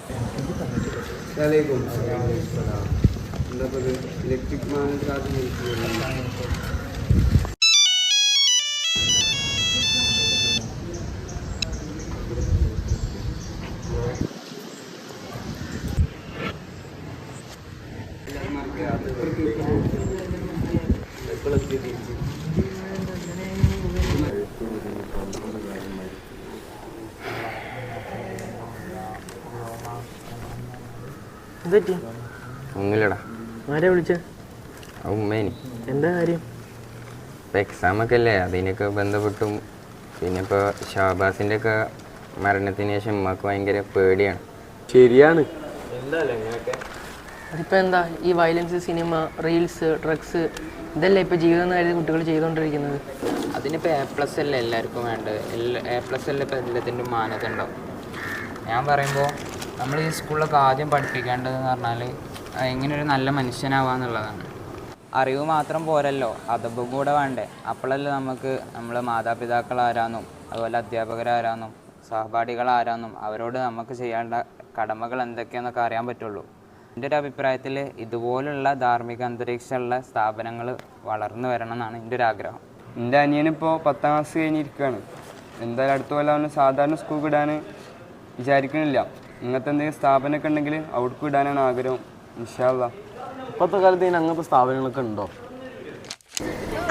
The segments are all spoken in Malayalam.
Assalamualaikum. Dapat elektrik mana saat ini? ഒന്നുമില്ലടാ. ആരാ വിളിച്ച? ഉമ്മേനി. എന്താ കാര്യം? ഇപ്പം എക്സാമൊക്കെ അല്ലേ, അതിനൊക്കെ ബന്ധപ്പെട്ടും പിന്നെ ഇപ്പോൾ ഷാബാസിൻ്റെ ഒക്കെ മരണത്തിന് ശേഷം ഉമ്മക്ക് ഭയങ്കര പേടിയാണ്. ശരിയാണ്. അതിപ്പോൾ എന്താ ഈ വയലൻസ്, സിനിമ, റീൽസ്, ഡ്രഗ്സ് ഇതല്ലേ ഇപ്പോൾ ജീവിതം എന്ന് കരുതി കുട്ടികൾ ചെയ്തുകൊണ്ടിരിക്കുന്നത്? അതിനിപ്പോൾ A+ അല്ലേ എല്ലാവർക്കും വേണ്ടത്. A+ അല്ലേ ഇപ്പോൾ എല്ലാത്തിൻ്റെ മാനദണ്ഡം. ഞാൻ പറയുമ്പോൾ നമ്മൾ ഈ സ്കൂളിലൊക്കെ ആദ്യം പഠിപ്പിക്കേണ്ടതെന്ന് പറഞ്ഞാൽ എങ്ങനെയൊരു നല്ല മനുഷ്യനാവാന്നുള്ളതാണ്. അറിവ് മാത്രം പോരല്ലോ, അതബും കൂടെ വേണ്ടേ. അപ്പോഴല്ലേ നമുക്ക് നമ്മളെ മാതാപിതാക്കൾ ആരാന്നും അതുപോലെ അധ്യാപകരാരാന്നും സഹപാഠികളാരാന്നും അവരോട് നമുക്ക് ചെയ്യേണ്ട കടമകൾ എന്തൊക്കെയാണെന്നൊക്കെ അറിയാൻ പറ്റുള്ളൂ. എൻ്റെ ഒരു അഭിപ്രായത്തിൽ ഇതുപോലുള്ള ധാർമ്മിക അന്തരീക്ഷമുള്ള സ്ഥാപനങ്ങൾ വളർന്നു വരണം എന്നാണ് എൻ്റെ ഒരു ആഗ്രഹം. എൻ്റെ അനിയനിപ്പോൾ 10ാം ക്ലാസ് കഴിഞ്ഞിരിക്കുകയാണ്. എന്തായാലും അടുത്ത പോലെ അവന് സാധാരണ സ്കൂൾ വിടാൻ വിചാരിക്കണില്ല. ഇങ്ങനത്തെ എന്തെങ്കിലും സ്ഥാപനമൊക്കെ ഉണ്ടെങ്കിൽ അവിടേക്ക് വിടാനാണ് ആഗ്രഹം. ഇൻഷാ അല്ലാഹ്. ഇപ്പോഴത്തെ കാലത്ത് അങ്ങനത്തെ സ്ഥാപനങ്ങളൊക്കെ ഉണ്ടോ?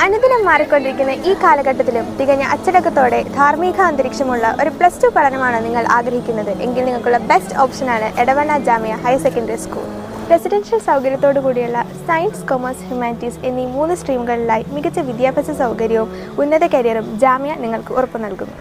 അനുദിനം മാറിക്കൊണ്ടിരിക്കുന്ന ഈ കാലഘട്ടത്തിലും തികഞ്ഞ അച്ചടക്കത്തോടെ ധാർമ്മിക അന്തരീക്ഷമുള്ള ഒരു +2 പഠനമാണ് നിങ്ങൾ ആഗ്രഹിക്കുന്നത് എങ്കിൽ നിങ്ങൾക്കുള്ള ബെസ്റ്റ് ഓപ്ഷനാണ് Edavanna Jamia higher secondary school. Residential സൗകര്യത്തോടു കൂടിയുള്ള സയൻസ്, കൊമേഴ്സ്, ഹ്യൂമാനിറ്റീസ് എന്നീ 3 സ്ട്രീമുകളിലായി മികച്ച വിദ്യാഭ്യാസ സൗകര്യവും ഉന്നത കരിയറും ജാമിയ നിങ്ങൾക്ക് ഉറപ്പു നൽകുന്നു.